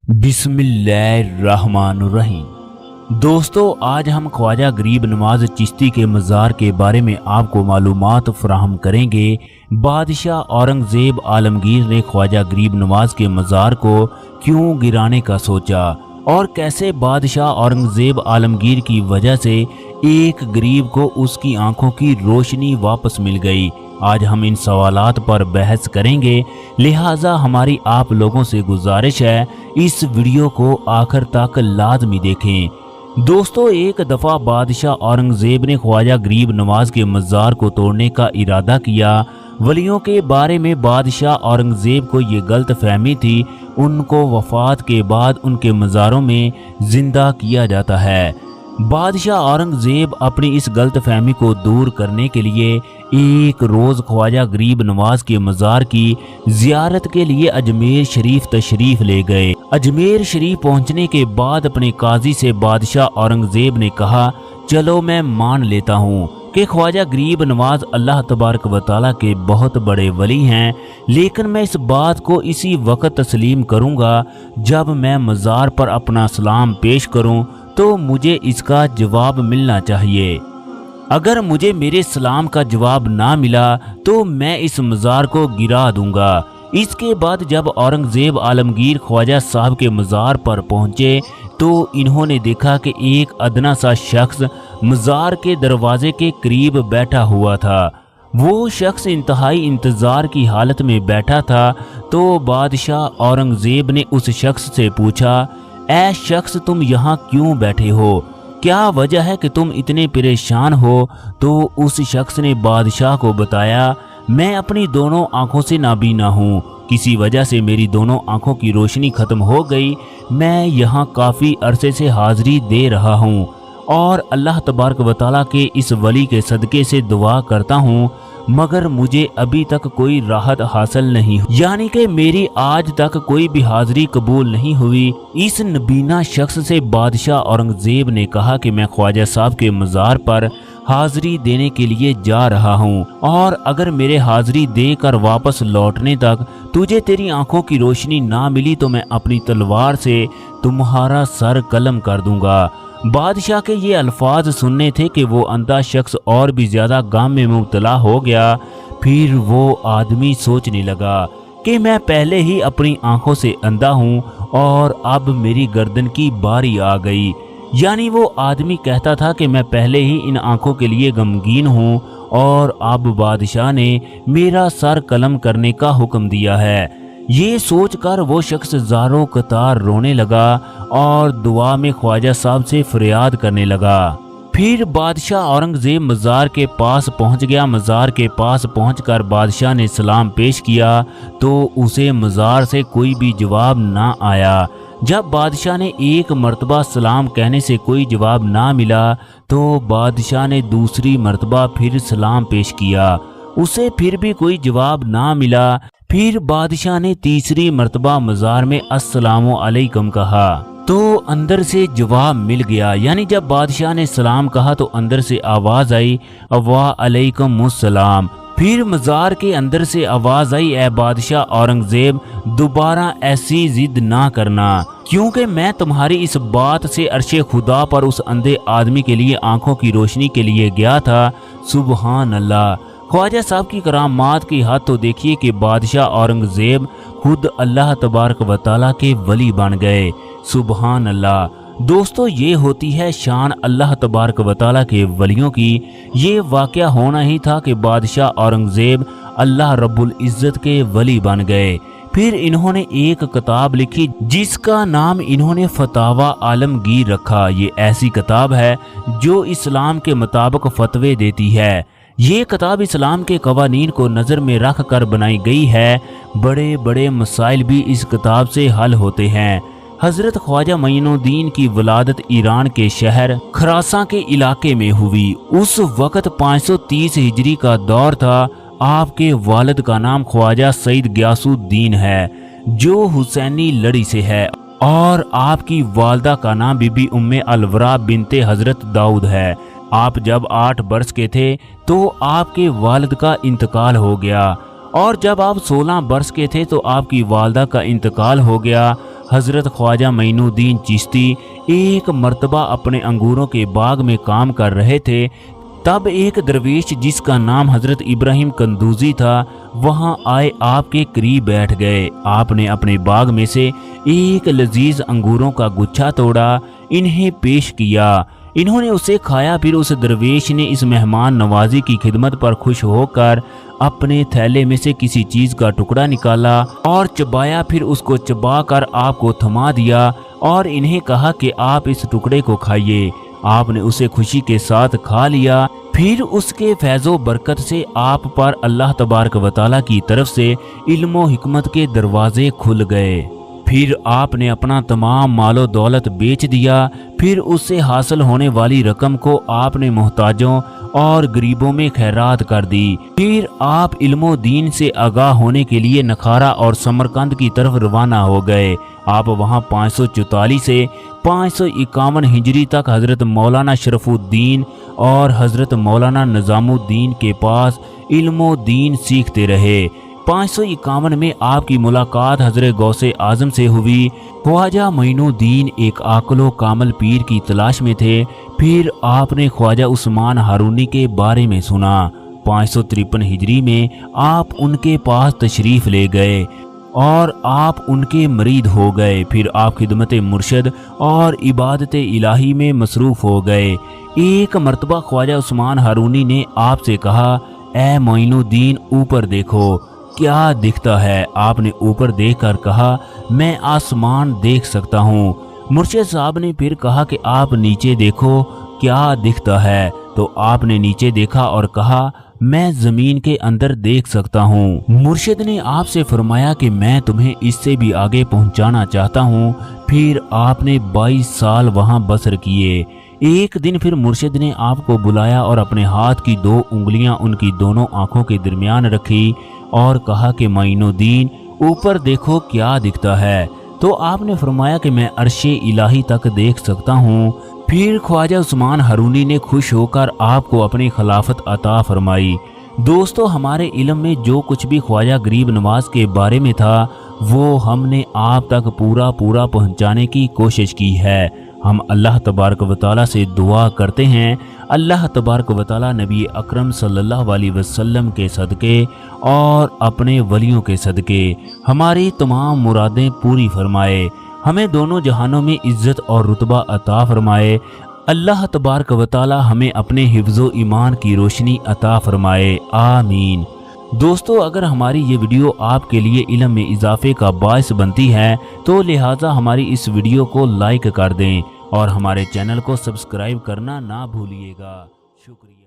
बिस्मिल्लाहिर्रहमानुर्रहीम। दोस्तों, आज हम ख्वाजा गरीब नवाज चिश्ती के मज़ार के बारे में आपको मालूमात फराहम करेंगे। बादशाह औरंगज़ेब आलमगीर ने ख्वाजा गरीब नवाज के मज़ार को क्यों गिराने का सोचा और कैसे बादशाह औरंगज़ेब आलमगीर की वजह से एक गरीब को उसकी आंखों की रोशनी वापस मिल गई। आज हम इन सवालात पर बहस करेंगे, लिहाजा हमारी आप लोगों से गुजारिश है इस वीडियो को आखिर तक लाजमी देखें। दोस्तों, एक दफ़ा बादशाह औरंगज़ेब ने ख्वाजा गरीब नवाज के मज़ार को तोड़ने का इरादा किया। वलियों के बारे में बादशाह औरंगज़ेब को ये गलत फहमी थी, उनको वफात के बाद उनके मज़ारों में ज़िंदा किया जाता है। बादशाह औरंगज़ेब अपनी इस गलत फहमी को दूर करने के लिए एक रोज़ ख्वाजा गरीब नवाज के मज़ार की ज़ियारत के लिए अजमेर शरीफ तशरीफ़ ले गए। अजमेर शरीफ पहुंचने के बाद अपने काजी से बादशाह औरंगज़ेब ने कहा, चलो मैं मान लेता हूँ कि ख्वाजा गरीब नवाज अल्लाह तबारक व तआला के बहुत बड़े वली हैं, लेकिन मैं इस बात को इसी वक्त तस्लीम करूँगा जब मैं मज़ार पर अपना सलाम पेश करूँ तो मुझे इसका जवाब मिलना चाहिए। अगर मुझे मेरे सलाम का जवाब ना मिला तो मैं इस मज़ार को गिरा दूंगा। इसके बाद जब औरंगज़ेब आलमगीर ख्वाजा साहब के मज़ार पर पहुंचे तो इन्होंने देखा कि एक अदना सा शख्स मज़ार के दरवाजे के करीब बैठा हुआ था। वो शख्स इंतहाई इंतज़ार की हालत में बैठा था। तो बादशाह औरंगज़ेब ने उस शख्स से पूछा, ऐ शख्स, तुम यहाँ क्यों बैठे हो? क्या वजह है कि तुम इतने परेशान हो? तो उस शख्स ने बादशाह को बताया, मैं अपनी दोनों आंखों से नाबीना हूँ, किसी वजह से मेरी दोनों आंखों की रोशनी ख़त्म हो गई। मैं यहाँ काफ़ी अरसे से हाज़िरी दे रहा हूँ और अल्लाह तबारक व तआला के इस वली के सदक़े से दुआ करता हूँ, मगर मुझे अभी तक कोई राहत हासिल नहीं, यानी कि मेरी आज तक कोई भी हाज़िरी कबूल नहीं हुई। इस नबीना शख्स से बादशाह औरंगज़ेब ने कहा कि मैं ख्वाजा साहब के मज़ार पर हाज़िरी देने के लिए जा रहा हूँ और अगर मेरे हाज़िरी देकर वापस लौटने तक तुझे तेरी आंखों की रोशनी ना मिली तो मैं अपनी तलवार से तुम्हारा सर कलम कर दूंगा। बादशाह के ये अल्फाज सुनने थे कि वो अंधा शख्स और भी ज़्यादा गम में मुब्तला हो गया। फिर वो आदमी सोचने लगा कि मैं पहले ही अपनी आंखों से अंधा हूँ और अब मेरी गर्दन की बारी आ गई। यानी वो आदमी कहता था कि मैं पहले ही इन आंखों के लिए गमगीन हूँ और अब बादशाह ने मेरा सर कलम करने का हुक्म दिया है। ये सोचकर वो शख्स ज़ारों कतार रोने लगा और दुआ में ख्वाजा साहब से फरियाद करने लगा। फिर बादशाह औरंगज़ेब मज़ार के पास पहुंच गया। मज़ार के पास पहुंचकर बादशाह ने सलाम पेश किया तो उसे मज़ार से कोई भी जवाब ना आया। जब बादशाह ने एक मर्तबा सलाम कहने से कोई जवाब ना मिला तो बादशाह ने दूसरी मर्तबा फिर सलाम पेश किया, उसे फिर भी कोई जवाब ना मिला। फिर बादशाह ने तीसरी मर्तबा मज़ार में अस्सलामु अलैकुम कहा तो अंदर से जवाब मिल गया। यानी जब बादशाह ने सलाम कहा तो अंदर से आवाज़ आई, वा अलैकुमुस्सलाम। फिर मज़ार के अंदर से आवाज़ आई, ए बादशाह औरंगज़ेब, दोबारा ऐसी जिद ना करना, क्योंकि मैं तुम्हारी इस बात से अर्शे खुदा पर उस अंधे आदमी के लिए आंखों की रोशनी के लिए गया था। सुबहान अल्लाह। ख्वाजा साहब की करामात की हद तो देखिए कि बादशाह औरंगज़ेब खुद अल्लाह तबारक व तआला के वली बन गए। सुबहान अल्लाह। दोस्तों, ये होती है शान अल्लाह तबारक व तआला के वलियों की। ये वाक़या होना ही था कि बादशाह औरंगज़ेब अल्लाह रब्बुल इज़्ज़त के वली बन गए। फिर इन्होंने एक किताब लिखी जिसका नाम इन्होंने फतावा आलमगीर रखा। ये ऐसी किताब है जो इस्लाम के मुताबिक फतवे देती है। ये किताब इस्लाम के कवानीन को नज़र में रख कर बनाई गई है। बड़े बड़े मसाइल भी इस किताब से हल होते हैं। हज़रत ख्वाजा मोइनुद्दीन की वलादत ईरान के शहर खरासा के इलाके में हुई। उस वक़्त 530 हिजरी का दौर था। आपके वालिद का नाम ख्वाजा सईद गियासुद्दीन है जो हुसैनी लड़ी से है और आपकी वालदा का नाम बीबी उम्मे अलवरा बिनते हज़रत दाऊद है। आप जब 8 वर्ष के थे तो आपके वालिद का इंतकाल हो गया और जब आप 16 वर्ष के थे तो आपकी वालदा का इंतकाल हो गया। حضرت خواجہ معینالدین چشتی ایک مرتبہ اپنے انگوروں کے باغ میں کام کر رہے تھے، تب ایک درویش جس کا نام حضرت ابراہیم قندوزی تھا وہاں آئے آپ کے قریب بیٹھ گئے۔ آپ نے اپنے باغ میں سے ایک لذیذ انگوروں کا گچھا توڑا، انہیں پیش کیا، انہوں نے اسے کھایا۔ پھر اس درویش نے اس مہمان نوازی کی خدمت پر خوش ہو کر اپنے تھیلے میں سے کسی چیز کا ٹکڑا نکالا اور چبایا، پھر اس کو چبا کر آپ کو تھما دیا اور انہیں کہا کہ آپ اس ٹکڑے کو کھائیے۔ آپ نے اسے خوشی کے ساتھ کھا لیا۔ پھر اس کے فیض و برکت سے آپ پر اللہ تبارک و تعالیٰ کی طرف سے علم و حکمت کے دروازے کھل گئے۔ پھر آپ نے اپنا تمام مال و دولت بیچ دیا، پھر اس سے حاصل ہونے والی رقم کو آپ نے محتاجوں اور غریبوں میں خیرات کر دی۔ پھر آپ علم و دین سے آگاہ ہونے کے لیے نکھارا اور سمرقند کی طرف روانہ ہو گئے۔ آپ وہاں 544 سے 551 ہجری تک حضرت مولانا شرف الدین اور حضرت مولانا نظام الدین کے پاس علم و دین سیکھتے رہے۔ 551 میں آپ کی ملاقات حضرت غوث اعظم سے ہوئی۔ خواجہ معینالدین ایک عاقل و کامل پیر کی تلاش میں تھے۔ پھر آپ نے خواجہ عثمان ہارونی کے بارے میں سنا۔ 553 ہجری میں آپ ان کے پاس تشریف لے گئے اور آپ ان کے مرید ہو گئے۔ پھر آپ خدمت مرشد اور عبادت الہی میں مصروف ہو گئے۔ ایک مرتبہ خواجہ عثمان ہارونی نے آپ سے کہا، اے معینالدین اوپر دیکھو، کیا دکھتا ہے؟ آپ نے اوپر دیکھ کر کہا، میں آسمان دیکھ سکتا ہوں۔ مرشد صاحب نے پھر کہا کہ آپ نیچے دیکھو، کیا دکھتا ہے؟ تو آپ نے نیچے دیکھا اور کہا، میں زمین کے اندر دیکھ سکتا ہوں۔ مرشد نے آپ سے فرمایا کہ میں تمہیں اس سے بھی آگے پہنچانا چاہتا ہوں۔ پھر آپ نے 22 سال وہاں بسر کیے۔ ایک دن پھر مرشد نے آپ کو بلایا اور اپنے ہاتھ کی 2 انگلیاں ان کی دونوں آنکھوں کے درمیان رکھی اور کہا کہ معینالدین اوپر دیکھو، کیا دکھتا ہے؟ تو آپ نے فرمایا کہ میں عرش الہی تک دیکھ سکتا ہوں۔ پھر خواجہ عثمان ہارونی نے خوش ہو کر آپ کو اپنی خلافت عطا فرمائی۔ دوستو، ہمارے علم میں جو کچھ بھی خواجہ غریب نواز کے بارے میں تھا وہ ہم نے آپ تک پورا پہنچانے کی کوشش کی ہے۔ ہم اللہ تبارک و تعالیٰ سے دعا کرتے ہیں اللہ تبارک و تعالیٰ نبی اکرم صلی اللہ علیہ وسلم کے صدقے اور اپنے ولیوں کے صدقے ہماری تمام مرادیں پوری فرمائے، ہمیں دونوں جہانوں میں عزت اور رتبہ عطا فرمائے۔ اللہ تبارک و تعالیٰ ہمیں اپنے حفظ و ایمان کی روشنی عطا فرمائے، آمین۔ دوستو، اگر ہماری یہ ویڈیو آپ کے لیے علم میں اضافے کا باعث بنتی ہے تو لہٰذا ہماری اس ویڈیو کو لائک کر دیں اور ہمارے چینل کو سبسکرائب کرنا نہ بھولیے گا۔ شکریہ۔